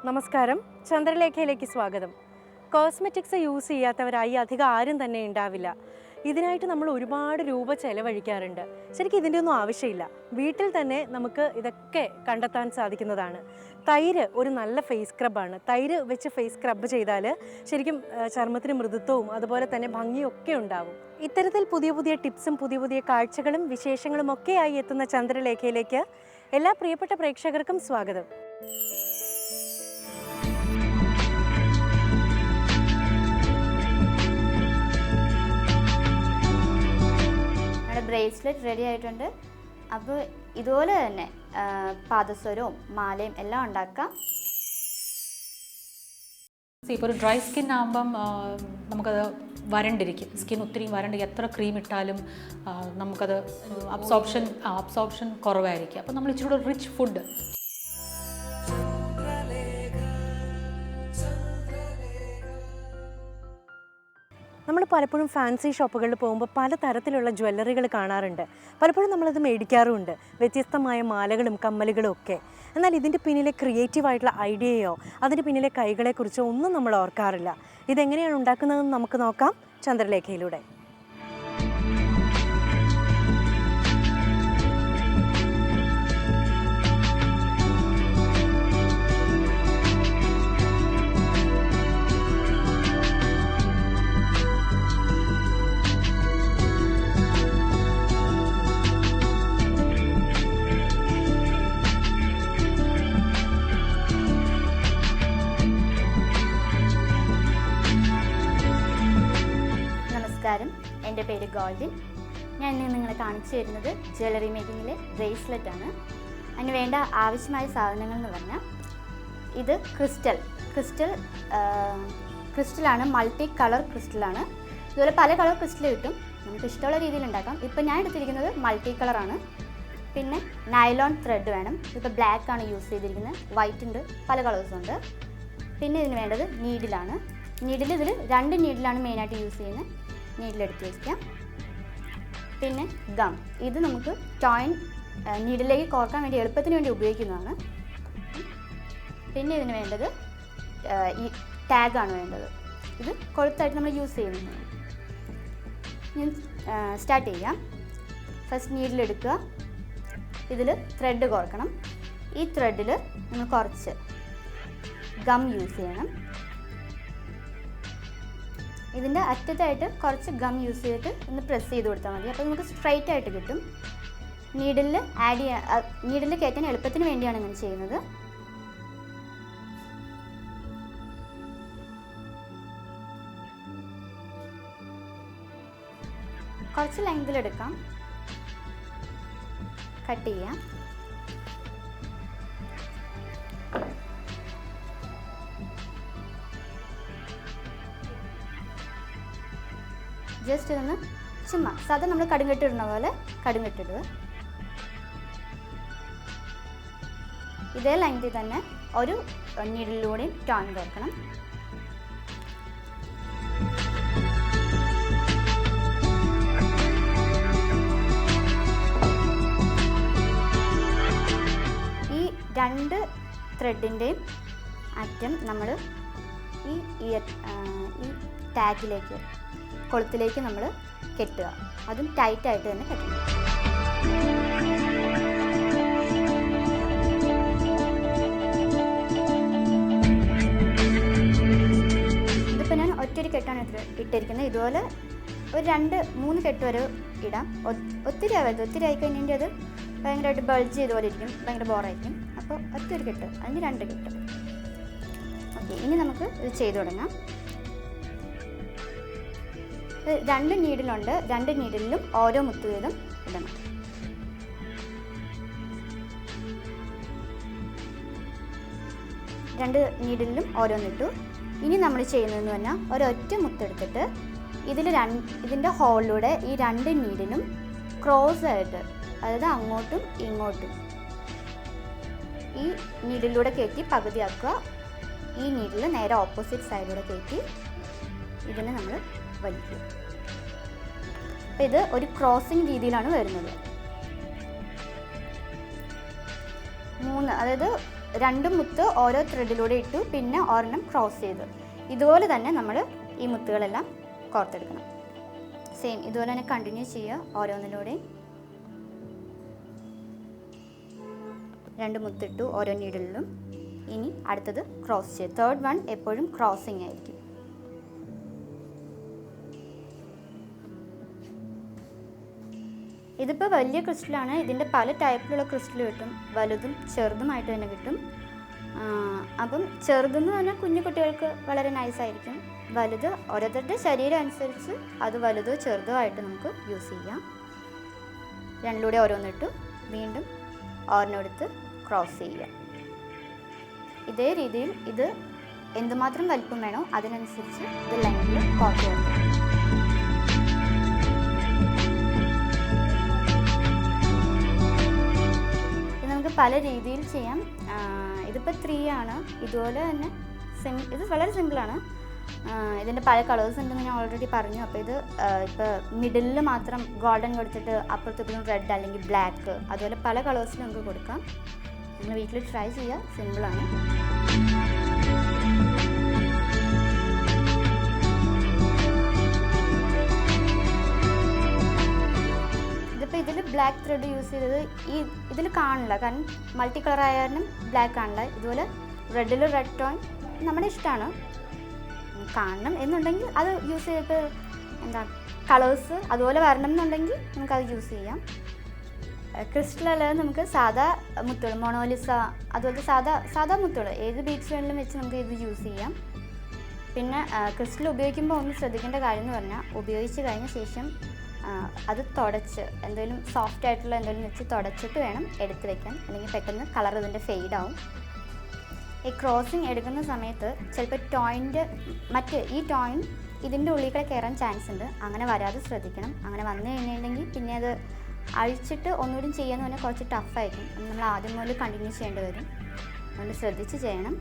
നമസ്കാരം, ചന്ദ്രലേഖയിലേക്ക് സ്വാഗതം. Cosmetics use ചെയ്യാത്തവരായി അധികം ആരും തന്നെ ഉണ്ടാവില്ല. ഇതിനായിട്ട് നമ്മൾ ഒരുപാട് രൂപ ചെലവഴിക്കാറുണ്ട്. ശരിക്കും ഇതിൻ്റെ ഒന്നും ആവശ്യമില്ല. വീട്ടിൽ തന്നെ നമുക്ക് ഇതൊക്കെ കണ്ടെത്താൻ സാധിക്കുന്നതാണ്. തൈര് ഒരു നല്ല ഫേസ് സ്ക്രബാണ്. തൈര് വെച്ച് ഫേസ് സ്ക്രബ് ചെയ്താൽ ശരിക്കും ചർമ്മത്തിന് മൃദുത്വവും അതുപോലെ തന്നെ ഭംഗിയും ഒക്കെ ഉണ്ടാവും. ഇത്തരത്തിൽ പുതിയ പുതിയ ടിപ്സും പുതിയ പുതിയ കാഴ്ചകളും വിശേഷങ്ങളും ഒക്കെയായി എത്തുന്ന ചന്ദ്രലേഖയിലേക്ക് എല്ലാ പ്രിയപ്പെട്ട പ്രേക്ഷകർക്കും സ്വാഗതം. ബ്രേസ്ലെറ്റ് റെഡി ആയിട്ടുണ്ട്. അപ്പോൾ ഇതുപോലെ തന്നെ പാദസരവും മാലയും എല്ലാം ഉണ്ടാക്കാം. ഇപ്പോൾ ഒരു ഡ്രൈ സ്കിൻ ആകുമ്പം നമുക്കത് വരണ്ടിരിക്കും. സ്കിൻ ഒത്തിരി വരണ്ടിരിക്കും. എത്ര ക്രീം ഇട്ടാലും നമുക്കത് അബ്സോർപ്ഷൻ കുറവായിരിക്കും. അപ്പോൾ നമ്മൾ ഇച്ചിരി കൂടെ റിച്ച് ഫുഡ് നമ്മൾ പലപ്പോഴും ഫാൻസി ഷോപ്പുകളിൽ പോകുമ്പോൾ പലതരത്തിലുള്ള ജ്വല്ലറികൾ കാണാറുണ്ട്. പലപ്പോഴും നമ്മളത് മേടിക്കാറുമുണ്ട്, വ്യത്യസ്തമായ മാലകളും കമ്മലുകളും ഒക്കെ. എന്നാൽ ഇതിൻ്റെ പിന്നിലെ ക്രിയേറ്റീവായിട്ടുള്ള ഐഡിയയോ അതിൻ്റെ പിന്നിലെ കൈകളെക്കുറിച്ചോ ഒന്നും നമ്മൾ ഓർക്കാറില്ല. ഇതെങ്ങനെയാണ് ഉണ്ടാക്കുന്നതെന്ന് നമുക്ക് നോക്കാം ചന്ദ്രലേഖയിലൂടെ. നമസ്കാരം, എൻ്റെ പേര് ഗോൾഡിൻ. ഞാൻ ഇന്ന് നിങ്ങളെ കാണിച്ചു തരുന്നത് ജ്വല്ലറി മേക്കിങ്ങിലെ ബ്രേസ്ലെറ്റ് ആണ്. അതിന് വേണ്ട ആവശ്യമായ സാധനങ്ങൾ എന്ന് പറഞ്ഞാൽ ഇത് ക്രിസ്റ്റലാണ്, മൾട്ടി കളർ ക്രിസ്റ്റലാണ്. ഇതുപോലെ പല കളർ ക്രിസ്റ്റൽ കിട്ടും, നമുക്ക് ഇഷ്ടമുള്ള രീതിയിൽ ഉണ്ടാക്കാം. ഇപ്പം ഞാൻ എടുത്തിരിക്കുന്നത് മൾട്ടി കളറാണ്. പിന്നെ നൈലോൺ ത്രെഡ് വേണം. ഇപ്പോൾ ബ്ലാക്ക് ആണ് യൂസ് ചെയ്തിരിക്കുന്നത്, വൈറ്റ് ഉണ്ട്, പല കളേഴ്സും ഉണ്ട്. പിന്നെ ഇതിന് വേണ്ടത് നീഡിലാണ്. ഇതിൽ 2 നീഡിലാണ് മെയിനായിട്ട് യൂസ് ചെയ്യുന്നത്. നീഡിലെടുത്ത് വയ്ക്കാം. പിന്നെ ഗം, ഇത് നമുക്ക് ടോയിൻ നീഡിലേക്ക് കോർക്കാൻ വേണ്ടി എളുപ്പത്തിന് വേണ്ടി ഉപയോഗിക്കുന്നതാണ്. പിന്നെ ഇതിന് വേണ്ടത് ഈ ടാഗാണ് വേണ്ടത്. ഇത് കൊളുത്തായിട്ട് നമ്മൾ യൂസ് ചെയ്യുന്നത്. ഞാൻ സ്റ്റാർട്ട് ചെയ്യാം. ഫസ്റ്റ് നീഡിലെടുക്കുക. ഇതിൽ ത്രെഡ് കോർക്കണം. ഈ ത്രെഡിൽ നമ്മൾ കുറച്ച് ഗം യൂസ് ചെയ്യണം. ഇതിൻ്റെ അറ്റത്തായിട്ട് കുറച്ച് ഗം യൂസ് ചെയ്തിട്ട് ഒന്ന് പ്രസ് ചെയ്ത് കൊടുത്താൽ മതി. അപ്പോൾ നമുക്ക് സ്ട്രൈറ്റ് ആയിട്ട് കിട്ടും. നീഡിൽ കയറ്റാൻ എളുപ്പത്തിന് വേണ്ടിയാണ് ഇങ്ങനെ ചെയ്യുന്നത്. കുറച്ച് ലെങ്തിലെടുക്കാം. കട്ട് ചെയ്യാം. ജസ്റ്റ് ഇതൊന്ന് ചുമ്മാ സാധാരണ നമ്മൾ കടുങ്കെട്ടിടുന്ന പോലെ കടുങ്കെട്ടിടുക. ഇതേ ലെങ്തിൽ തന്നെ ഒരു നീഡിലൂടെയും ടോൺ വെക്കണം. ഈ 2 ത്രെഡിൻ്റെയും അറ്റം നമ്മൾ ഈ ടാഗിലേക്ക്, കൊളുത്തിലേക്ക് നമ്മൾ കെട്ടുക. അതും ടൈറ്റായിട്ട് തന്നെ കെട്ടണം. ഇതിപ്പോൾ ഞാൻ ഒറ്റൊരു കെട്ടാണ് ഇട്ടിരിക്കുന്നത്. ഇതുപോലെ ഒരു 2-3 കെട്ട് വരെ ഇടാം. ഒത്തിരി ആവരുത്. ഒത്തിരി ആയിക്കഴിഞ്ഞാൽ അത് ഭയങ്കരമായിട്ട് ബൾജ് ചെയ്തുപോലെ ഇരിക്കും, ഭയങ്കര ബോറായിരിക്കും. അപ്പോൾ ഒറ്റൊരു കെട്ട്, അതിന് 2 കെട്ട്. ഓക്കെ, ഇനി നമുക്ക് ഇത് ചെയ്തു തുടങ്ങാം. 2 നീഡിലുണ്ട്. 2 നീഡിലും ഓരോ മുത്ത് വീതം ഇടണം. രണ്ട് നീഡിലും ഓരോന്നിട്ടു. ഇനി നമ്മൾ ചെയ്യുന്നതെന്ന് പറഞ്ഞാൽ ഒരൊറ്റ മുത്തെടുത്തിട്ട് ഇതിൻ്റെ ഹോളിലൂടെ ഈ 2 നീഡിലും ക്രോസ് ആയിട്ട്, അതായത് അങ്ങോട്ടും ഇങ്ങോട്ടും ഈ നീഡിലൂടെ കയറ്റി പകുതിയാക്കുക. ഈ നീഡിൽ നേരെ ഓപ്പോസിറ്റ് സൈഡിലൂടെ കയറ്റി ഇതിനെ നമ്മൾ വലിക്കുക. അപ്പോൾ ഇത് ഒരു ക്രോസിങ് രീതിയിലാണ് വരുന്നത്. 3, അതായത് രണ്ട് മുത്ത് ഓരോ ത്രെഡിലൂടെ ഇട്ടു, പിന്നെ ഒരെണ്ണം ക്രോസ് ചെയ്തു. ഇതുപോലെ തന്നെ നമ്മൾ ഈ മുത്തുകളെല്ലാം കോർത്തെടുക്കണം. സെയിം ഇതുപോലെ തന്നെ കണ്ടിന്യൂ ചെയ്യുക. ഓരോന്നിലൂടെ രണ്ട് മുത്തിട്ടു ഓരോ നീഡിലും. ഇനി അടുത്തത് ക്രോസ് ചെയ്യുക. തേർഡ് വൺ എപ്പോഴും ക്രോസിങ് ആയിരിക്കും. ഇതിപ്പോൾ വലിയ ക്രിസ്റ്റലാണ്. ഇതിൻ്റെ പല ടൈപ്പിലുള്ള ക്രിസ്റ്റൽ കിട്ടും. വലുതും ചെറുതുമായിട്ട് തന്നെ കിട്ടും. അപ്പം ചെറുതെന്ന് പറഞ്ഞാൽ കുഞ്ഞു കുട്ടികൾക്ക് വളരെ നൈസായിരിക്കും. വലുത് ഓരോരുത്തരുടെ ശരീരം അനുസരിച്ച് അത് വലുതോ ചെറുതോ ആയിട്ട് നമുക്ക് യൂസ് ചെയ്യാം. രണ്ടിലൂടെ ഓരോന്നിട്ട് വീണ്ടും ഓരോന്നെടുത്ത് ക്രോസ് ചെയ്യുക. ഇതേ രീതിയിൽ ഇത് എന്തുമാത്രം വലിപ്പം വേണോ അതിനനുസരിച്ച് ഇത് ലൈനിൽ കോർത്ത് കൊടുക്കുക. ഇത് നമുക്ക് പല രീതിയിൽ ചെയ്യാം. ഇതിപ്പോൾ 3 ആണ്. ഇതുപോലെ തന്നെ ഇത് വളരെ സിമ്പിളാണ്. ഇതിൻ്റെ പല കളേഴ്സ് ഉണ്ടെന്ന് ഞാൻ ഓൾറെഡി പറഞ്ഞു. അപ്പോൾ ഇത് ഇപ്പോൾ മിഡിലിൽ മാത്രം ഗോൾഡൻ കൊടുത്തിട്ട് അപ്പുറത്തിപ്പുറം റെഡ് അല്ലെങ്കിൽ ബ്ലാക്ക്, അതുപോലെ പല കളേഴ്സിലും നമുക്ക് കൊടുക്കാം. നിങ്ങൾ വീട്ടിൽ ട്രൈ ചെയ്യുക. സിമ്പിളാണ്. ഇതിപ്പോൾ ഇതിൽ ബ്ലാക്ക് ത്രെഡ് യൂസ് ചെയ്തത് ഇതിൽ കാണില്ല, കാരണം മൾട്ടി കളർ ആയാലും ബ്ലാക്ക് കാണില്ല. ഇതുപോലെ റെഡിൽ റെഡ് ടോൺ നമ്മുടെ ഇഷ്ടമാണ്. കാണണം എന്നുണ്ടെങ്കിൽ അത് യൂസ് ചെയ്തിട്ട് കളേഴ്സ് അതുപോലെ വരണം എന്നുണ്ടെങ്കിൽ നമുക്കത് യൂസ് ചെയ്യാം. ക്രിസ്റ്റലല്ലാതെ നമുക്ക് സാധാ മുത്തുകൾ, മൊണോലിസ അതുപോലത്തെ സാധാ മുത്തുകൾ ഏത് ബീഡ്സ് വേണമെങ്കിലും വെച്ച് നമുക്ക് ഇത് യൂസ് ചെയ്യാം. പിന്നെ ക്രിസ്റ്റൽ ഉപയോഗിക്കുമ്പോൾ ഒന്ന് ശ്രദ്ധിക്കേണ്ട കാര്യം എന്ന് പറഞ്ഞാൽ, ഉപയോഗിച്ച് കഴിഞ്ഞ ശേഷം അത് തുടച്ച് എന്തെങ്കിലും സോഫ്റ്റ് ആയിട്ടുള്ള എന്തെങ്കിലും വെച്ച് തുടച്ചിട്ട് വേണം എടുത്ത് വെക്കാൻ, അല്ലെങ്കിൽ പെട്ടെന്ന് കളർ ഇതിൻ്റെ ഫെയ്ഡാവും. ഈ ക്രോസിങ് എടുക്കുന്ന സമയത്ത് ചിലപ്പോൾ ഈ ടോയിൻ ഇതിൻ്റെ ഉള്ളിൽ കൂടെ കയറാൻ ചാൻസ് ഉണ്ട്. അങ്ങനെ വരാതെ ശ്രദ്ധിക്കണം. അങ്ങനെ വന്നു കഴിഞ്ഞിട്ടുണ്ടെങ്കിൽ പിന്നെ അത് അഴിച്ചിട്ട് ഒന്നുകൂടി ചെയ്യാന്ന് പറഞ്ഞാൽ കുറച്ച് ടഫായിരിക്കും. നമ്മൾ ആദ്യം മുതൽ കണ്ടിന്യൂ ചെയ്യേണ്ടി വരും. അതുകൊണ്ട് ശ്രദ്ധിച്ച് ചെയ്യണം.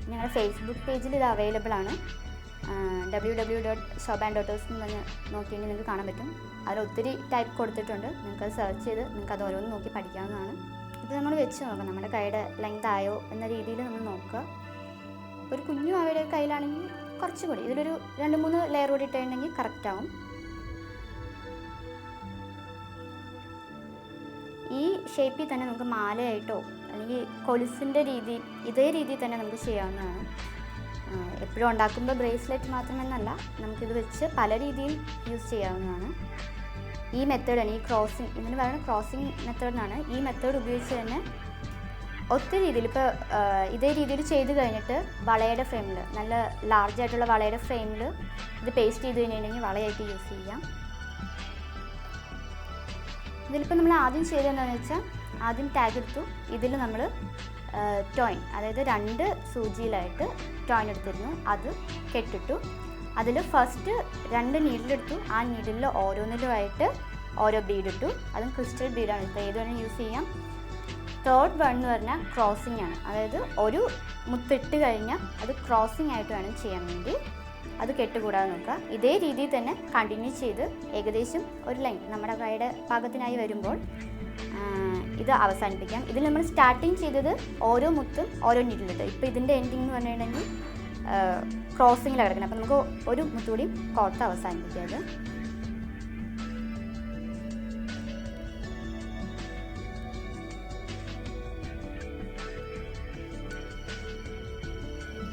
ഞങ്ങളുടെ ഫേസ്ബുക്ക് പേജിൽ ഇത് അവൈലബിൾ ആണ്. www.shobanddaughters എന്ന് പറഞ്ഞ് നോക്കിയെങ്കിൽ നിങ്ങൾക്ക് കാണാൻ പറ്റും. അതിൽ ഒത്തിരി ടൈപ്പ് കൊടുത്തിട്ടുണ്ട്. നിങ്ങൾക്കത് സെർച്ച് ചെയ്ത് നിങ്ങൾക്കത് ഓരോന്ന് നോക്കി പഠിക്കാവുന്നതാണ്. ഇപ്പോൾ നമ്മൾ വെച്ച് നോക്കാം നമ്മുടെ കൈയുടെ ലെങ്ത് ആയോ എന്ന രീതിയിൽ നമ്മൾ നോക്കുക. ഒരു കുഞ്ഞു അവയുടെ കയ്യിലാണെങ്കിൽ കുറച്ചും കൂടി ഇതിലൊരു 2-3 ലെയർ കൂടി ഇട്ടുണ്ടെങ്കിൽ കറക്റ്റ് ആവും. ഈ ഷേപ്പിൽ തന്നെ നമുക്ക് മാലയായിട്ടോ അല്ലെങ്കിൽ കൊലുസിൻ്റെ ഇതേ രീതിയിൽ തന്നെ നമുക്ക് ചെയ്യാവുന്നതാണ്. എപ്പോഴും ഉണ്ടാക്കുമ്പോൾ ബ്രേസ്ലെറ്റ് മാത്രമെന്നല്ല, നമുക്കിത് വെച്ച് പല രീതിയിൽ യൂസ് ചെയ്യാവുന്നതാണ്. ഈ മെത്തേഡാണ് ഈ ക്രോസിങ്, ഇതിന് പറയുന്നത് ക്രോസിങ് മെത്തേഡ് എന്നാണ്. ഈ മെത്തേഡ് ഉപയോഗിച്ച് തന്നെ ഒത്തിരി രീതിയിൽ ഇപ്പോൾ ഇതേ രീതിയിൽ ചെയ്ത് കഴിഞ്ഞിട്ട് വളയുടെ ഫ്രെയിമിൽ, നല്ല ലാർജ് ആയിട്ടുള്ള വളയുടെ ഫ്രെയിമിൽ ഇത് പേസ്റ്റ് ചെയ്ത് കഴിഞ്ഞിട്ടുണ്ടെങ്കിൽ വളയായിട്ട് യൂസ് ചെയ്യാം. ഇതിലിപ്പോൾ നമ്മൾ ആദ്യം ചെയ്തതെന്താണെന്ന് വെച്ചാൽ, ആദ്യം ടാഗ് എടുത്തു. ഇതിൽ നമ്മൾ ടോയിൻ, അതായത് 2 സൂചിയിലായിട്ട് ടോയിൻ എടുത്തിരുന്നു. അത് കെട്ടിട്ടു. അതിൽ ഫസ്റ്റ് 2 നീഡിലെടുത്തു. ആ നീഡിലിൽ ഓരോന്നിലുമായിട്ട് ഓരോ ബീഡിട്ടു. അതും ക്രിസ്റ്റൽ ബീഡാണ്. ഇപ്പോൾ ഏത് വേണമെങ്കിൽ യൂസ് ചെയ്യാം. തേർഡ് വൺ എന്ന് പറഞ്ഞാൽ ക്രോസിംഗ് ആണ്. അതായത് ഒരു മുത്തിട്ട് കഴിഞ്ഞാൽ അത് ക്രോസിംഗ് ആയിട്ട് വേണം ചെയ്യാൻ വേണ്ടി. അത് കെട്ടുകൂടാതെ നോക്കുക. ഇതേ രീതിയിൽ തന്നെ കണ്ടിന്യൂ ചെയ്ത് ഏകദേശം ഒരു ലൈൻ നമ്മുടെ കൈയുടെ പാകത്തിനായി വരുമ്പോൾ ഇത് അവസാനിപ്പിക്കാം. ഇതിൽ നമ്മൾ സ്റ്റാർട്ടിങ് ചെയ്തത് ഓരോ മുത്തും ഓരോ നീഡിലിട്ട്. ഇപ്പോൾ ഇതിൻ്റെ എൻഡിങ് എന്ന് പറഞ്ഞിട്ടുണ്ടെങ്കിൽ ക്രോസിങ്ങിലാണ് കിടക്കുന്നത്. അപ്പോൾ നമുക്ക് ഒരു മുത്തുകൂടി കോർത്ത് അവസാനിപ്പിക്കാം. അത്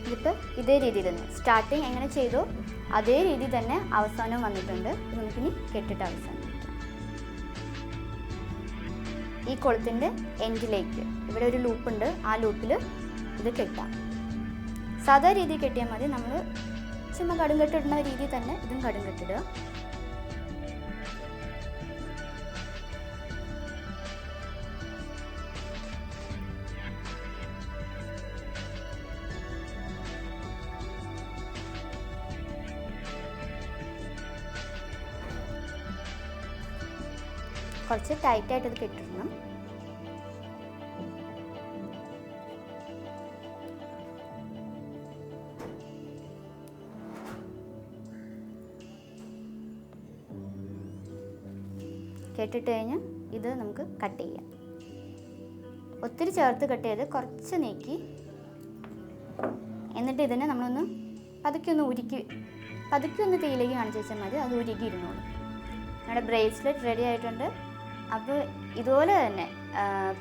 ഇതിപ്പോൾ ഇതേ രീതിയിൽ തന്നെ സ്റ്റാർട്ടിങ് എങ്ങനെ ചെയ്തോ അതേ രീതിയിൽ തന്നെ അവസാനം വന്നിട്ടുണ്ട്. നമുക്കിനി കെട്ടിട്ട് അവസാനിപ്പിക്കാം. ഈ കൊളുത്തിൻ്റെ എൻഡിലേക്ക് ഇവിടെ ഒരു ലൂപ്പുണ്ട്. ആ ലൂപ്പിൽ ഇത് കെട്ടാം. സാധാ രീതിയിൽ കെട്ടിയാൽ മതി. നമ്മൾ ചുമ്മാ കടുംകെട്ടിടുന്ന രീതിയിൽ തന്നെ ഇതും കടുംകെട്ടിടുക. കുറച്ച് ടൈറ്റായിട്ട് ഇത് കെട്ടിടണം. കെട്ടിട്ട് കഴിഞ്ഞ് ഇത് നമുക്ക് കട്ട് ചെയ്യാം. ഒത്തിരി ചേർത്ത് കട്ട് ചെയ്ത് കുറച്ച് നീക്കി, എന്നിട്ട് ഇതിനെ നമ്മളൊന്ന് പതുക്കെ ഒന്ന് തീയിലേക്ക് കാണിച്ച് വെച്ചാൽ മതി, അത് ഉരുക്കി ഇരുന്നോളും. നമ്മുടെ ബ്രേസ്ലെറ്റ് റെഡി ആയിട്ടുണ്ട്. അപ്പോൾ ഇതുപോലെ തന്നെ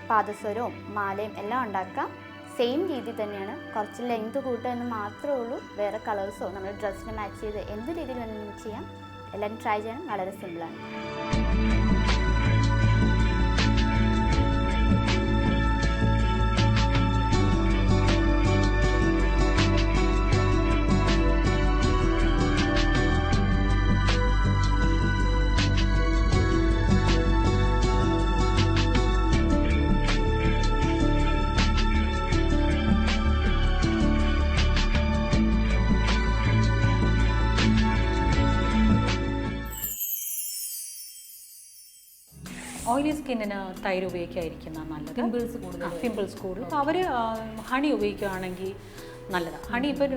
പാദസരവും മാലയും എല്ലാം ഉണ്ടാക്കാം. സെയിം രീതി തന്നെയാണ്, കുറച്ച് ലെങ്ത് കൂട്ടുക എന്ന് മാത്രമേ ഉള്ളൂ. വേറെ കളേഴ്സോ നമ്മുടെ ഡ്രസ്സിന് മാച്ച് ചെയ്ത് എന്ത് രീതിയിൽ വേണമെങ്കിലും ചെയ്യാം. എല്ലാവരും ട്രൈ ചെയ്യണം, വളരെ സിമ്പിളാണ്. ഓയിലി സ്കിന്നിന് തൈര് ഉപയോഗിക്കാതിരിക്കുന്ന നല്ലത്. പിമ്പിൾസ് കൂടുതൽ അപ്പോൾ അവർ ഹണി ഉപയോഗിക്കുകയാണെങ്കിൽ നല്ലതാണ്. ഹണി ഇപ്പോൾ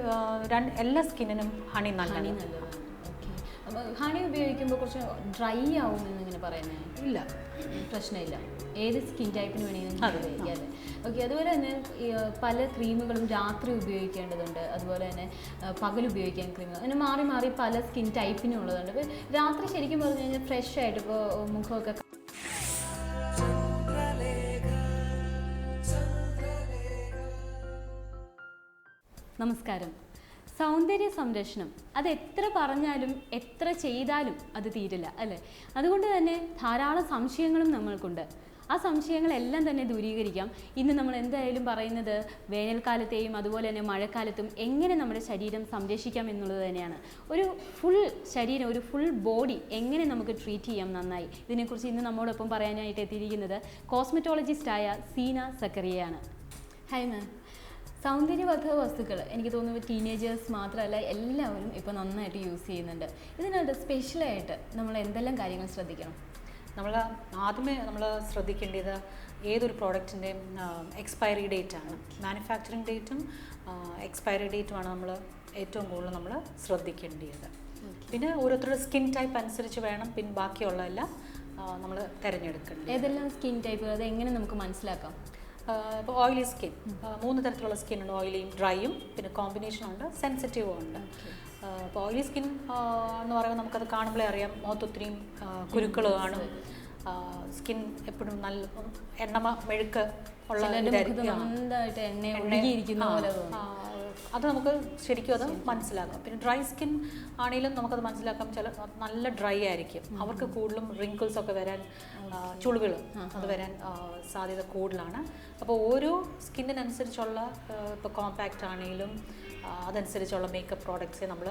എല്ലാ സ്കിന്നിനും ഹണി നല്ലതാണ്. ഹണി ഉപയോഗിക്കുമ്പോൾ കുറച്ച് ഡ്രൈ ആവും എന്നിങ്ങനെ പറയുന്നത് ഇല്ല, പ്രശ്നമില്ല. ഏത് സ്കിൻ ടൈപ്പിന് വേണമെങ്കിലും ഉപയോഗിക്കാം അല്ലേ? ഓക്കെ. അതുപോലെ തന്നെ പല ക്രീമുകളും രാത്രി ഉപയോഗിക്കേണ്ടതുണ്ട്, അതുപോലെ തന്നെ പകൽ ഉപയോഗിക്കാൻ ക്രീമുകൾ, അങ്ങനെ മാറി മാറി പല സ്കിൻ ടൈപ്പിനും ഉള്ളതുണ്ട്. അപ്പോൾ രാത്രി ശരിക്കും പറഞ്ഞു കഴിഞ്ഞാൽ ഫ്രഷ് ആയിട്ട് ഇപ്പോൾ മുഖമൊക്കെ. നമസ്കാരം. സൗന്ദര്യ സംരക്ഷണം അത് എത്ര പറഞ്ഞാലും എത്ര ചെയ്താലും അത് തീരില്ല അല്ലേ? അതുകൊണ്ട് തന്നെ ധാരാളം സംശയങ്ങളും നമ്മൾക്കുണ്ട്. ആ സംശയങ്ങളെല്ലാം തന്നെ ദൂരീകരിക്കാം. ഇന്ന് നമ്മൾ എന്തായാലും പറയുന്നത് വേനൽക്കാലത്തെയും അതുപോലെ തന്നെ മഴക്കാലത്തും എങ്ങനെ നമ്മുടെ ശരീരം സംരക്ഷിക്കാം എന്നുള്ളത് തന്നെയാണ്. ഒരു ഫുൾ ശരീരം, ഒരു ഫുൾ ബോഡി എങ്ങനെ നമുക്ക് ട്രീറ്റ് ചെയ്യാം നന്നായി, ഇതിനെക്കുറിച്ച് ഇന്ന് നമ്മോടൊപ്പം പറയാനായിട്ട് എത്തിയിരിക്കുന്നത് കോസ്മെറ്റോളജിസ്റ്റായ സീന സക്കറിയയാണ്. Hi ma'am. സൗന്ദര്യവർദ്ധക വസ്തുക്കൾ എനിക്ക് തോന്നുന്നു ടീനേജേഴ്സ് മാത്രമല്ല എല്ലാവരും ഇപ്പോൾ നന്നായിട്ട് യൂസ് ചെയ്യുന്നുണ്ട്. ഇതിനകത്ത് സ്പെഷ്യലായിട്ട് നമ്മൾ എന്തെല്ലാം കാര്യങ്ങൾ ശ്രദ്ധിക്കണം? ആദ്യമേ നമ്മൾ ശ്രദ്ധിക്കേണ്ടത് ഏതൊരു പ്രോഡക്റ്റിൻ്റെയും എക്സ്പയറി ഡേറ്റാണ്. മാനുഫാക്ചറിങ് ഡേറ്റും എക്സ്പയറി ഡേറ്റുമാണ് നമ്മൾ ഏറ്റവും കൂടുതൽ നമ്മൾ ശ്രദ്ധിക്കേണ്ടത്. പിന്നെ ഓരോരുത്തരുടെ സ്കിൻ ടൈപ്പ് അനുസരിച്ച് വേണം പിന്നെ ബാക്കിയുള്ളതെല്ലാം നമ്മൾ തിരഞ്ഞെടുക്കേണ്ടത്. ഏതെല്ലാം സ്കിൻ ടൈപ്പ്, അത് എങ്ങനെ നമുക്ക് മനസ്സിലാക്കാം? ഇപ്പോൾ ഓയിലി സ്കിൻ 3 തരത്തിലുള്ള സ്കിൻ ഉണ്ട്. ഓയിലിയും ഡ്രൈയും പിന്നെ കോമ്പിനേഷനും ഉണ്ട്, സെൻസിറ്റീവും ഉണ്ട്. അപ്പോൾ ഓയിലി സ്കിൻ എന്ന് പറയുമ്പോൾ നമുക്കത് കാണുമ്പോഴേ അറിയാം, മുഖത്തൊത്തിരിയും കുരുക്കൾ കാണും, സ്കിൻ എപ്പോഴും നല്ല മെഴുക്ക് ഉള്ള അത് നമുക്ക് ശരിക്കും അത് മനസ്സിലാക്കാം. പിന്നെ ഡ്രൈ സ്കിൻ ആണെങ്കിലും നമുക്കത് മനസ്സിലാക്കാം. നല്ല ഡ്രൈ ആയിരിക്കും, അവർക്ക് കൂടുതലും റിങ്കിൾസ് ഒക്കെ വരാൻ, ചുളിവുകൾ അത് വരാൻ സാധ്യത കൂടുതലാണ്. അപ്പോൾ ഓരോ സ്കിന്നിനനുസരിച്ചുള്ള ഇപ്പോൾ കോമ്പാക്റ്റ് ആണെങ്കിലും അതനുസരിച്ചുള്ള മേക്കപ്പ് പ്രോഡക്ട്സേ നമ്മൾ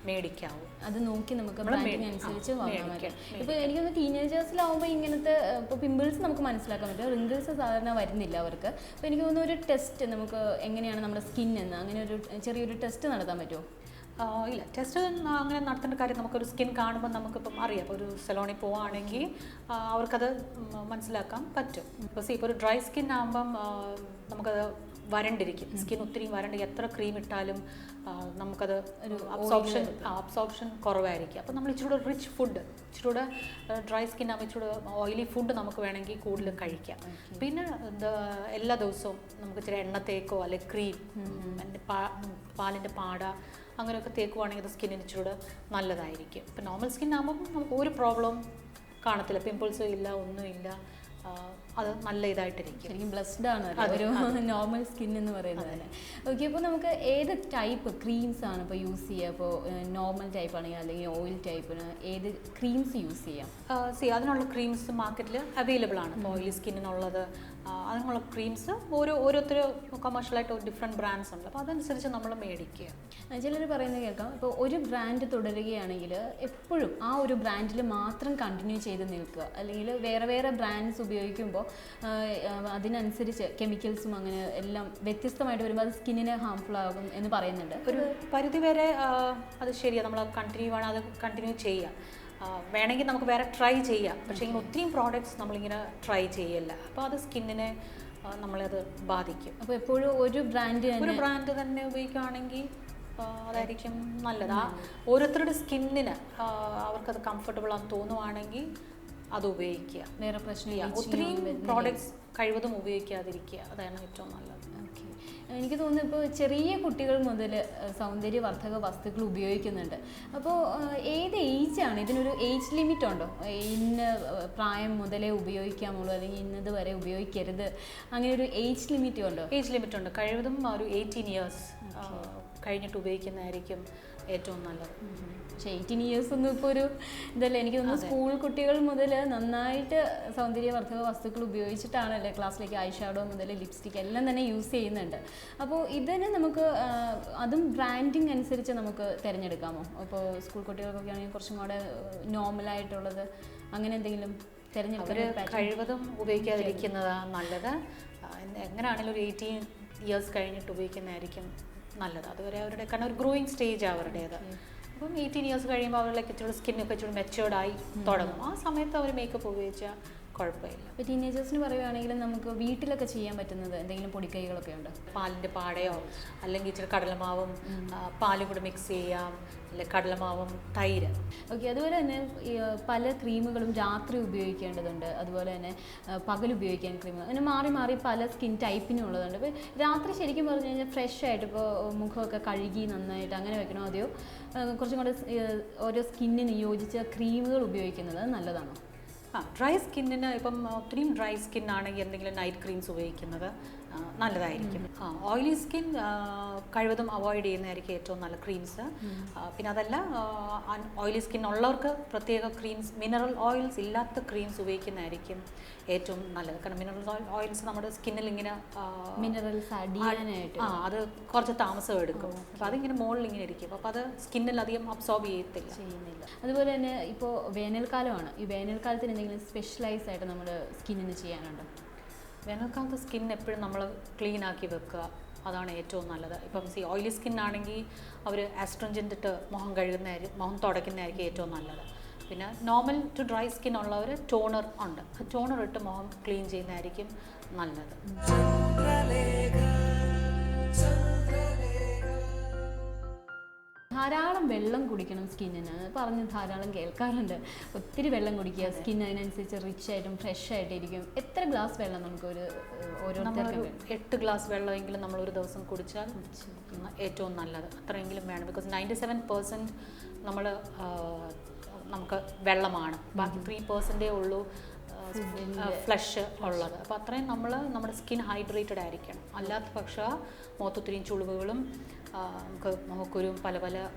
മേടിക്കാവും. അത് നോക്കി നമുക്ക് അനുസരിച്ച് വാങ്ങാൻ പറ്റും. ഇപ്പോൾ എനിക്കൊന്ന് ടീനേജേഴ്സിലാവുമ്പോൾ ഇങ്ങനത്തെ ഇപ്പോൾ പിമ്പിൾസ് നമുക്ക് മനസ്സിലാക്കാൻ പറ്റും, റിങ്കിൾസ് സാധാരണ വരുന്നില്ല അവർക്ക്. അപ്പോൾ എനിക്ക് തോന്നുന്നു ഒരു ടെസ്റ്റ് നമുക്ക് എങ്ങനെയാണ് നമ്മുടെ സ്കിൻ എന്ന് അങ്ങനെ ഒരു ചെറിയൊരു ടെസ്റ്റ് നടത്താൻ പറ്റുമോ? ഇല്ല, ടെസ്റ്റ് അങ്ങനെ നടത്തേണ്ട കാര്യം നമുക്കൊരു സ്കിൻ കാണുമ്പോൾ നമുക്കിപ്പം അറിയാം. ഇപ്പോൾ ഒരു സലോണിൽ പോവുകയാണെങ്കിൽ അവർക്കത് മനസ്സിലാക്കാൻ പറ്റും. ഇപ്പോൾ ഒരു ഡ്രൈ സ്കിൻ ആകുമ്പം നമുക്കത് വരണ്ടിരിക്കും, സ്കിൻ ഒത്തിരി വരണ്ട്, എത്ര ക്രീം ഇട്ടാലും നമുക്കത് ഒരു അബ്സോർപ്ഷൻ കുറവായിരിക്കും. അപ്പോൾ നമ്മൾ ഇച്ചിരൂടെ റിച്ച് ഫുഡ്, ഇച്ചിരൂടെ ഡ്രൈ സ്കിൻ ആകുമ്പോൾ ഇച്ചിരൂടെ ഓയിലി ഫുഡ് നമുക്ക് വേണമെങ്കിൽ കൂടുതൽ കഴിക്കാം. പിന്നെ എല്ലാ ദിവസവും നമുക്ക് ഇച്ചിരി എണ്ണ തേക്കോ അല്ലെങ്കിൽ ക്രീം, പാലിൻ്റെ പാട അങ്ങനെയൊക്കെ തേക്കുവാണെങ്കിൽ അത് സ്കിന്നിന് ഇച്ചിരൂടെ നല്ലതായിരിക്കും. ഇപ്പം നോർമൽ സ്കിൻ ആകുമ്പം നമുക്ക് ഒരു പ്രോബ്ലം കാണത്തില്ല, പിമ്പിൾസും ഇല്ല, ഒന്നുമില്ല, അത് നല്ല ഇതായിട്ടിരിക്കും. ശരിക്കും ബ്ലസ്ഡ് ആണ് ഒരു നോർമൽ സ്കിൻ എന്ന് പറയുന്നത് തന്നെ. ഓക്കെ. അപ്പോൾ നമുക്ക് ഏത് ടൈപ്പ് ക്രീംസ് ആണ് ഇപ്പോൾ യൂസ് ചെയ്യുക? ഇപ്പോൾ നോർമൽ ടൈപ്പ് ആണെങ്കിൽ അല്ലെങ്കിൽ ഓയിൽ ടൈപ്പിന് ഏത് ക്രീംസ് യൂസ് ചെയ്യാം? അതിനുള്ള ക്രീംസ് മാർക്കറ്റിൽ അവൈലബിൾ ആണ്. ഇപ്പോൾ ഓയിലി സ്കിന്നിനുള്ളത് അതിനുള്ള ക്രീംസ് ഓരോരുത്തർ കൊമേഴ്ഷ്യലായിട്ട് ഡിഫറെൻറ്റ് ബ്രാൻഡ്സ് ഉണ്ട്. അപ്പോൾ അതനുസരിച്ച് നമ്മൾ മേടിക്കുക. ചിലർ പറയുന്നത് കേൾക്കാം, ഇപ്പോൾ ഒരു ബ്രാൻഡ് തുടരുകയാണെങ്കിൽ എപ്പോഴും ആ ഒരു ബ്രാൻഡിൽ മാത്രം കണ്ടിന്യൂ ചെയ്ത് നിൽക്കുക, അല്ലെങ്കിൽ വേറെ വേറെ ബ്രാൻഡ്സ് ഉപയോഗിക്കുമ്പോൾ അതിനനുസരിച്ച് കെമിക്കൽസും അങ്ങനെ എല്ലാം വ്യത്യസ്തമായിട്ട് വരുമ്പോൾ അത് സ്കിന്നിന് ഹാംഫുൾ ആകും എന്ന് പറയുന്നുണ്ട്. ഒരു പരിധിവരെ അത് ശരിയാണ്, നമ്മൾ കണ്ടിന്യൂ ആണ്, അത് കണ്ടിന്യൂ ചെയ്യാം. വേണമെങ്കിൽ നമുക്ക് വേറെ ട്രൈ ചെയ്യാം, പക്ഷേ ഇങ്ങനെ ഒത്തിരിയും പ്രോഡക്റ്റ്സ് നമ്മളിങ്ങനെ ട്രൈ ചെയ്യില്ല. അപ്പോൾ അത് സ്കിന്നിനെ നമ്മളത് ബാധിക്കും. അപ്പോൾ എപ്പോഴും ഒരു ബ്രാൻഡ് തന്നെ ഉപയോഗിക്കുകയാണെങ്കിൽ അതായിരിക്കും നല്ലത്. ഓരോരുത്തരുടെ സ്കിന്നിന് അവർക്കത് കംഫർട്ടബിൾ ആണെന്ന് തോന്നുവാണെങ്കിൽ അത് ഉപയോഗിക്കുക. വേറെ പ്രശ്നം ഒത്തിരിയും പ്രോഡക്ട്സ് കഴിവതും ഉപയോഗിക്കാതിരിക്കുക, അതാണ് ഏറ്റവും നല്ലത്. ഓക്കെ, എനിക്ക് തോന്നുന്നു ഇപ്പോൾ ചെറിയ കുട്ടികൾ മുതൽ സൗന്ദര്യവർദ്ധക വസ്തുക്കൾ ഉപയോഗിക്കുന്നുണ്ട്. അപ്പോൾ ഏത് ഏജാണ് ഇതിനൊരു ഏജ് ലിമിറ്റ് ഉണ്ടോ? ഇന്ന പ്രായം മുതലേ ഉപയോഗിക്കാമുള്ളൂ അല്ലെങ്കിൽ ഇന്നത് വരെ ഉപയോഗിക്കരുത്, അങ്ങനെ ഒരു ഏജ് ലിമിറ്റ് ഉണ്ടോ? ഏജ് ലിമിറ്റ് ഉണ്ട്. കഴിവതും ഒരു 18 ഇയേഴ്സ് കഴിഞ്ഞിട്ട് ഉപയോഗിക്കുന്നതായിരിക്കും ഏറ്റവും നല്ലത്. പക്ഷേ 18 ഇയേഴ്സ് ഒന്നും ഇപ്പോൾ ഒരു ഇതല്ല. എനിക്ക് തോന്നുന്നു സ്കൂൾ കുട്ടികൾ മുതൽ നന്നായിട്ട് സൗന്ദര്യവർദ്ധക വസ്തുക്കൾ ഉപയോഗിച്ചിട്ടാണല്ലേ ക്ലാസ്സിലേക്ക് ഐ ഷാഡോ മുതൽ ലിപ്സ്റ്റിക് എല്ലാം തന്നെ യൂസ് ചെയ്യുന്നുണ്ട്. അപ്പോൾ ഇതിന് നമുക്ക് അതും ബ്രാൻഡിങ് അനുസരിച്ച് നമുക്ക് തിരഞ്ഞെടുക്കാമോ? ഇപ്പോൾ സ്കൂൾ കുട്ടികൾക്കൊക്കെ ആണെങ്കിൽ കുറച്ചും കൂടെ നോർമലായിട്ടുള്ളത് അങ്ങനെ എന്തെങ്കിലും തിരഞ്ഞെടുക്കാൻ കഴിവതും ഉപയോഗിക്കാതിരിക്കുന്നതാണ് നല്ലത്. എങ്ങനെയാണെങ്കിലും ഒരു 18 ഇയേഴ്സ് കഴിഞ്ഞിട്ട് ഉപയോഗിക്കുന്നതായിരിക്കും നല്ലത്. അതുവരെ അവരുടെ കാരണം ഒരു ഗ്രോയിങ് സ്റ്റേജാണ് അവരുടേത്. അപ്പം 18 ഇയേഴ്സ് കഴിയുമ്പോൾ അവരിലേക്ക് ഇച്ചിരി സ്കിന്നൊക്കെ ഇച്ചിരി മെച്ചുവേർഡായി തുടങ്ങും. ആ സമയത്ത് അവർ മേക്കപ്പ് ഉപയോഗിച്ചാൽ കുഴപ്പമില്ല. ഇപ്പോൾ ടീനേജേഴ്സിന് പറയുകയാണെങ്കിൽ നമുക്ക് വീട്ടിലൊക്കെ ചെയ്യാൻ പറ്റുന്നത് എന്തെങ്കിലും പൊടിക്കൈകളൊക്കെ ഉണ്ട്? പാലിൻ്റെ പാടയോ അല്ലെങ്കിൽ ഇച്ചിരി കടലമാവും പാലും കൂടെ മിക്സ് ചെയ്യാം, അല്ലെങ്കിൽ കടലമാവും തൈര്. ഓക്കെ, അതുപോലെ തന്നെ പല ക്രീമുകളും രാത്രി ഉപയോഗിക്കേണ്ടതുണ്ട്, അതുപോലെ തന്നെ പകൽ ഉപയോഗിക്കാൻ ക്രീമുകൾ, അങ്ങനെ മാറി മാറി പല സ്കിൻ ടൈപ്പിനും ഉള്ളതുണ്ട്. ഇപ്പോൾ രാത്രി ശരിക്കും പറഞ്ഞു കഴിഞ്ഞാൽ ഫ്രഷ് ആയിട്ട് ഇപ്പോൾ മുഖമൊക്കെ കഴുകി നന്നായിട്ട് അങ്ങനെ വെക്കണോ, അതെയോ കുറച്ചും കൂടെ ഓരോ സ്കിന്നിന് യോജിച്ച ക്രീമുകൾ ഉപയോഗിക്കുന്നത് നല്ലതാണോ? ഡ്രൈ സ്കിന്നിന് ഇപ്പം ഒത്തിരിയും ഡ്രൈ സ്കിൻ ആണെങ്കിൽ എന്തെങ്കിലും നൈറ്റ് ക്രീംസ് ഉപയോഗിക്കുന്നത് നല്ലതായിരിക്കും. ഓയിലി സ്കിൻ കഴിവതും അവോയ്ഡ് ചെയ്യുന്നതായിരിക്കും ഏറ്റവും നല്ല ക്രീംസ്. പിന്നെ അതല്ല, ഓയിലി സ്കിൻ ഉള്ളവർക്ക് പ്രത്യേക ക്രീംസ്, മിനറൽ ഓയിൽസ് ഇല്ലാത്ത ക്രീംസ് ഉപയോഗിക്കുന്നതായിരിക്കും ഏറ്റവും നല്ലത്. കാരണം മിനറൽ ഓയിൽസ് നമ്മുടെ സ്കിന്നിൽ ഇങ്ങനെ മിനറൽസ് അടിയാനായിട്ട് അത് കുറച്ച് താമസം എടുക്കും. അപ്പോൾ അതിങ്ങനെ മുകളിൽ ഇങ്ങനെ ഇരിക്കും, അപ്പോൾ അത് സ്കിന്നിൽ അധികം അബ്സോർബ് ചെയ്യുന്നില്ല. അതുപോലെ തന്നെ ഇപ്പോൾ വേനൽക്കാലമാണ്, ഈ വേനൽക്കാലത്തിന് എന്തെങ്കിലും സ്പെഷ്യലൈസ് ആയിട്ട് നമ്മുടെ സ്കിന്നിന് ചെയ്യാനുണ്ടോ? വേനൽക്കാലത്ത് സ്കിൻ എപ്പോഴും നമ്മൾ ക്ലീൻ ആക്കി വെക്കുക, അതാണ് ഏറ്റവും നല്ലത്. ഇപ്പം ഓയിലി സ്കിൻ ആണെങ്കിൽ അവർ ആസ്ട്രിഞ്ചൻ്റ് ഇട്ട് മുഖം തുടയ്ക്കുന്നതായിരിക്കും ഏറ്റവും നല്ലത്. പിന്നെ നോർമൽ ടു ഡ്രൈ സ്കിൻ ഉള്ളവർ ടോണർ ഉണ്ട്, ടോണർ ഇട്ട് മുഖം ക്ലീൻ ചെയ്യുന്നതായിരിക്കും നല്ലത്. ധാരാളം വെള്ളം കുടിക്കണം സ്കിന്നിന് പറഞ്ഞ് ധാരാളം കേൾക്കാറുണ്ട്. ഒത്തിരി വെള്ളം കുടിക്കുക, സ്കിൻ അതിനനുസരിച്ച് റിച്ച് ആയിട്ടും ഫ്രഷ് ആയിട്ടിരിക്കും. എത്ര ഗ്ലാസ് വെള്ളം നമുക്ക് ഓരോരുത്തർക്കും? 8 ഗ്ലാസ് വെള്ളമെങ്കിലും നമ്മൾ ഒരു ദിവസം കുടിച്ചാൽ ഏറ്റവും നല്ലത്. അത്രയെങ്കിലും വേണം. ബിക്കോസ് 97% നമുക്ക് വെള്ളമാണ്, ബാക്കി 3% ഉള്ളൂ ഫ്ലഷ് ഉള്ളത്. അപ്പോൾ അത്രയും നമ്മുടെ സ്കിൻ ഹൈഡ്രേറ്റഡ് ആയിരിക്കണം. അല്ലാത്ത പക്ഷം മുഖത്തൊത്തിരിയും ചുളിവുകളും നമുക്ക് മുഖക്കുരും പല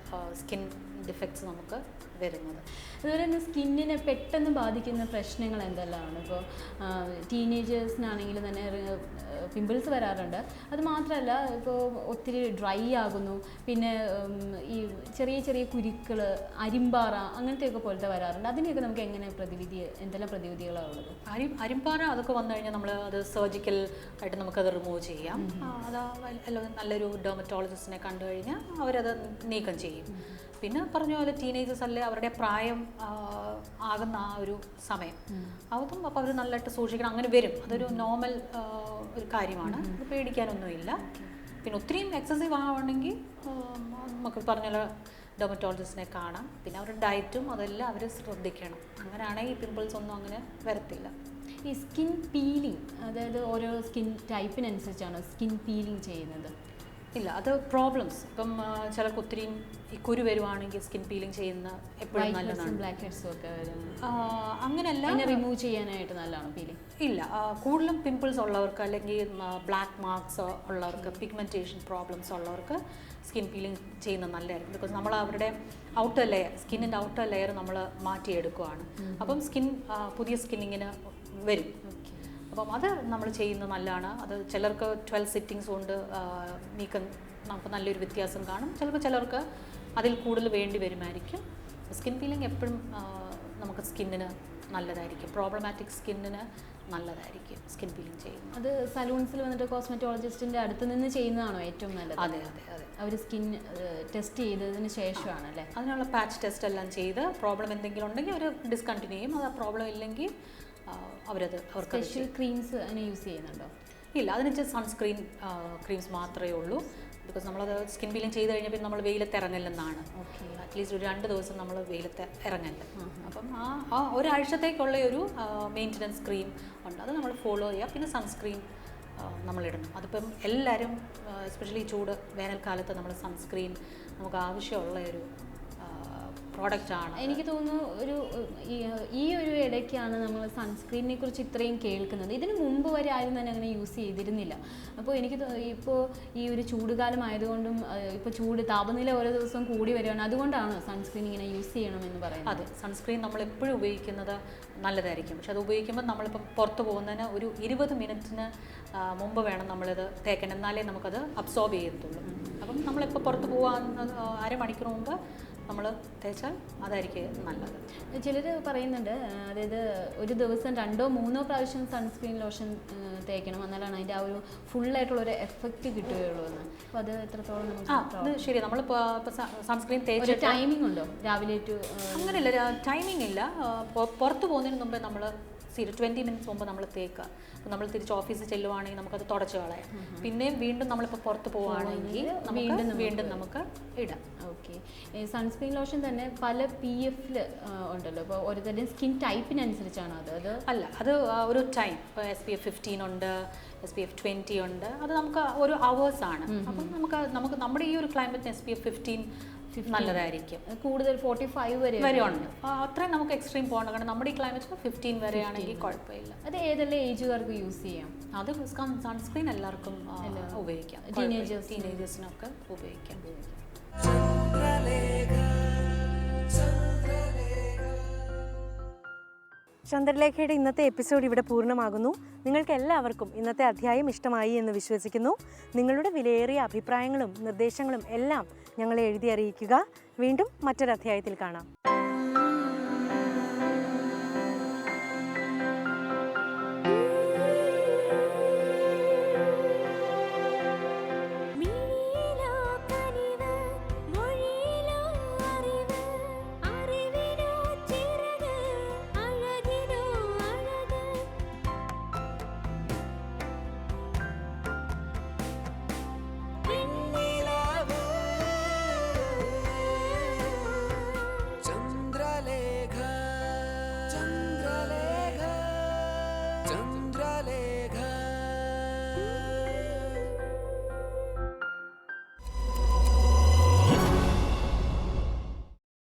സ്കിൻ ഡിഫക്ട്സ് നമുക്ക് വരുന്നത്. അതുപോലെ തന്നെ സ്കിന്നിനെ പെട്ടെന്ന് ബാധിക്കുന്ന പ്രശ്നങ്ങൾ എന്തെല്ലാമാണ്? ഇപ്പോൾ ടീനേജേഴ്സിനാണെങ്കിൽ തന്നെ പിമ്പിൾസ് വരാറുണ്ട്. അത് മാത്രമല്ല, ഇപ്പോൾ ഒത്തിരി ഡ്രൈ ആകുന്നു, പിന്നെ ഈ ചെറിയ ചെറിയ കുരുക്കൾ, അരിമ്പാറ അങ്ങനത്തെയൊക്കെ പോലത്തെ വരാറുണ്ട്. അതിനെയൊക്കെ നമുക്ക് എങ്ങനെ എന്തെല്ലാം പ്രതിവിധികളാണ് ഉള്ളത്? അരിമ്പാറ അതൊക്കെ വന്നു കഴിഞ്ഞാൽ നമ്മൾ അത് സർജിക്കൽ ആയിട്ട് നമുക്കത് റിമൂവ് ചെയ്യാം. അത് നല്ലൊരു ഡെർമറ്റോളജിസ്റ്റിനെ കണ്ടു കഴിഞ്ഞാൽ അവരത് നീക്കം ചെയ്യും. പിന്നെ പറഞ്ഞ പോലെ ടീനേജേഴ്സ് അല്ലേ, അവരുടെ പ്രായം ആകുന്ന ആ ഒരു സമയം അതും അപ്പോൾ അവർ നല്ലതായിട്ട് സൂക്ഷിക്കണം. അങ്ങനെ വരും, അതൊരു നോർമൽ ഒരു കാര്യമാണ്, പേടിക്കാനൊന്നുമില്ല. പിന്നെ ഒത്തിരിയും എക്സസീവ് ആവണമെങ്കിൽ നമുക്ക് പറഞ്ഞ പോലെ ഡെർമറ്റോളജിസ്റ്റിനെ കാണാം. പിന്നെ അവരുടെ ഡയറ്റും അതെല്ലാം അവർ ശ്രദ്ധിക്കണം. അങ്ങനെയാണെങ്കിൽ ഈ പിമ്പിൾസ് ഒന്നും അങ്ങനെ വരത്തില്ല. ഈ സ്കിൻ പീലിംഗ്, അതായത് ഓരോ സ്കിൻ ടൈപ്പിനനുസരിച്ചാണ് സ്കിൻ പീലിംഗ് ചെയ്യുന്നത്? ഇല്ല, അത് പ്രോബ്ലംസ്. ഇപ്പം ചിലർക്ക് ഒത്തിരിയും ഈ കുരു വരുവാണെങ്കിൽ സ്കിൻ പീലിംഗ് ചെയ്യുന്ന എപ്പോഴും നല്ലതാണ്. ബ്ലാക്ക് ഹെഡ്സും ഒക്കെ അങ്ങനെയല്ല, റിമൂവ് ചെയ്യാനായിട്ട് നല്ലതാണ് പീലിംഗ്? ഇല്ല, കൂടുതലും പിമ്പിൾസ് ഉള്ളവർക്ക് അല്ലെങ്കിൽ ബ്ലാക്ക് മാർക്സ് ഉള്ളവർക്ക്, പിഗ്മെൻറ്റേഷൻ പ്രോബ്ലംസ് ഉള്ളവർക്ക് സ്കിൻ പീലിംഗ് ചെയ്യുന്നത് നല്ലതായിരിക്കും. ബിക്കോസ് നമ്മൾ അവരുടെ ഔട്ടർ ലെയർ, സ്കിന്നിൻ്റെ ഔട്ടർ ലെയർ നമ്മൾ മാറ്റിയെടുക്കുകയാണ്. അപ്പം പുതിയ സ്കിന്നിങ്ങിന് വരും. അപ്പം അത് നമ്മൾ ചെയ്യുന്നത് നല്ലതാണ്. അത് ചിലർക്ക് 12 സിറ്റിങ്സ് കൊണ്ട് നീക്കം നമുക്ക് നല്ലൊരു വ്യത്യാസം കാണും. ചിലർക്ക് അതിൽ കൂടുതൽ വേണ്ടി വരുമായിരിക്കും. സ്കിൻ പീലിംഗ് എപ്പോഴും നമുക്ക് സ്കിന്നിന് നല്ലതായിരിക്കും, പ്രോബ്ലമാറ്റിക് സ്കിന്നിന് നല്ലതായിരിക്കും സ്കിൻ പീലിംഗ് ചെയ്യുന്നത്. അത് സലൂൺസിൽ വന്നിട്ട് കോസ്മെറ്റോളജിസ്റ്റിൻ്റെ അടുത്ത് നിന്ന് ചെയ്യുന്നതാണോ ഏറ്റവും നല്ലത്? അതെ. അവർ സ്കിൻ ടെസ്റ്റ് ചെയ്തതിന് ശേഷമാണ് അല്ലേ? അതിനുള്ള പാച്ച് ടെസ്റ്റ് എല്ലാം ചെയ്ത് പ്രോബ്ലം എന്തെങ്കിലും ഉണ്ടെങ്കിൽ അവർ ഡിസ്കണ്ടിന്യൂ ചെയ്യും. അത് ആ പ്രോബ്ലം ഇല്ലെങ്കിൽ അവർക്ക് സ്പെഷ്യൽ ക്രീംസ് അങ്ങനെ യൂസ് ചെയ്യുന്നുണ്ടോ? ഇല്ല, അതിന് സൺസ്ക്രീൻ ക്രീംസ് മാത്രമേ ഉള്ളൂ. ബിക്കോസ് നമ്മളത് സ്കിൻ പീലിംഗ് ചെയ്ത് കഴിഞ്ഞാൽ പിന്നെ നമ്മൾ വെയിലത്ത് ഇറങ്ങില്ലെന്നാണ്. അറ്റ്ലീസ്റ്റ് ഒരു 2 ദിവസം നമ്മൾ വെയിലത്ത് ഇറങ്ങില്ല. അപ്പം ആ ഒരാഴ്ചത്തേക്കുള്ള ഒരു മെയിൻ്റനൻസ് ക്രീം ഉണ്ട്, അത് നമ്മൾ ഫോളോ ചെയ്യുക. പിന്നെ സൺസ്ക്രീൻ നമ്മളിടണം. അതിപ്പം എല്ലാവരും എസ്പെഷ്യലി ചൂട് വേനൽക്കാലത്ത് നമ്മൾ സൺസ്ക്രീൻ നമുക്ക് ആവശ്യമുള്ള ഒരു പ്രോഡക്റ്റാണ്. എനിക്ക് തോന്നുന്നു ഈ ഒരു ഇടയ്ക്കാണ് നമ്മൾ സൺസ്ക്രീനിനെ കുറിച്ച് ഇത്രയും കേൾക്കുന്നത്. ഇതിന് മുമ്പ് വരെ ആരും തന്നെ അങ്ങനെ യൂസ് ചെയ്തിരുന്നില്ല. അപ്പോൾ എനിക്ക് ഇപ്പോൾ ഈ ഒരു ചൂടുകാലം ആയതുകൊണ്ടും ഇപ്പോൾ താപനില ഓരോ ദിവസവും കൂടി വരികയാണ്, അതുകൊണ്ടാണ് സൺസ്ക്രീൻ ഇങ്ങനെ യൂസ് ചെയ്യണമെന്ന് പറയുന്നത്. അതെ, സൺസ്ക്രീൻ നമ്മൾ എപ്പോഴും ഉപയോഗിക്കുന്നത് നല്ലതായിരിക്കും. പക്ഷെ അത് ഉപയോഗിക്കുമ്പോൾ നമ്മളിപ്പം പുറത്ത് പോകുന്നതിന് ഒരു 20 മിനിറ്റിന് മുമ്പ് വേണം നമ്മളിത് തേക്കാൻ, എന്നാലേ നമുക്കത് അബ്സോർബ് ചെയ്യത്തുള്ളൂ. അപ്പം നമ്മളിപ്പോൾ പുറത്ത് പോകാൻ അരമണിക്കൂർ മുമ്പ് നമ്മൾ തേച്ചാൽ അതായിരിക്കും നല്ലത്. ചിലർ പറയുന്നുണ്ട്, അതായത് ഒരു ദിവസം 2-3 പ്രാവശ്യം സൺസ്ക്രീൻ ലോഷൻ തേക്കണം, എന്നാലാണ് അതിൻ്റെ ആ ഒരു ഫുള്ളായിട്ടുള്ളൊരു എഫക്റ്റ് കിട്ടുകയുള്ളൂ എന്ന്. അപ്പോൾ അത് എത്രത്തോളം നമുക്ക് അത് ശരി. നമ്മളിപ്പോൾ സൺസ്ക്രീൻ തേച്ച് ടൈമിംഗ് ഉണ്ടോ? രാവിലെ ടു അങ്ങനെയല്ല, ടൈമിംഗ് ഇല്ല. പുറത്ത് പോകുന്നതിന് മുമ്പേ നമ്മൾ 20 മിനിറ്റ്സ് മുമ്പ് നമ്മൾ തേക്കുക. അപ്പോൾ നമ്മൾ തിരിച്ച് ഓഫീസിൽ ചെല്ലുവാണെങ്കിൽ നമുക്കത് തുടച്ച് കളയാം. പിന്നെയും വീണ്ടും നമ്മളിപ്പോൾ പുറത്ത് പോവുകയാണെങ്കിൽ വീണ്ടും നമുക്ക് ഇടാം. ഓക്കെ. സൺസ്ക്രീൻ ലോഷൻ തന്നെ പല PF ഉണ്ടല്ലോ, അപ്പോൾ ഓരോരുത്തരുടെയും സ്കിൻ ടൈപ്പിനനുസരിച്ചാണ് അത് അല്ല, അത് ഒരു ടൈം. ഇപ്പോൾ SPF 15 ഉണ്ട്, SPF 20 ഉണ്ട്. അത് നമുക്ക് ഒരു അവേഴ്സാണ്. അപ്പം നമുക്ക് നമ്മുടെ ഈ ഒരു ക്ലൈമറ്റിന് SPF 15 നല്ലതായിരിക്കും. കൂടുതൽ 45 വരെ ഉണ്ട്. അത്രയും നമുക്ക് എക്സ്ട്രീം പോകണ്ട. കാരണം നമ്മുടെ ഈ ക്ലൈമറ്റിന് 15 വരെയാണെങ്കിൽ കുഴപ്പമില്ല. അത് ഏതെല്ലാം ഏജുകാർക്ക് യൂസ് ചെയ്യാം? അത് സൺസ്ക്രീൻ എല്ലാവർക്കും ഉപയോഗിക്കാം. ടീനേജേഴ്സിനൊക്കെ ഉപയോഗിക്കാം. ചന്ദ്രലേഖയുടെ ഇന്നത്തെ എപ്പിസോഡ് ഇവിടെ പൂർണ്ണമാകുന്നു. നിങ്ങൾക്ക് എല്ലാവർക്കും ഇന്നത്തെ അധ്യായം ഇഷ്ടമായി എന്ന് വിശ്വസിക്കുന്നു. നിങ്ങളുടെ വിലയേറിയ അഭിപ്രായങ്ങളും നിർദ്ദേശങ്ങളും എല്ലാം ഞങ്ങളെ എഴുതി അറിയിക്കുക. വീണ്ടും മറ്റൊരു അധ്യായത്തിൽ കാണാം.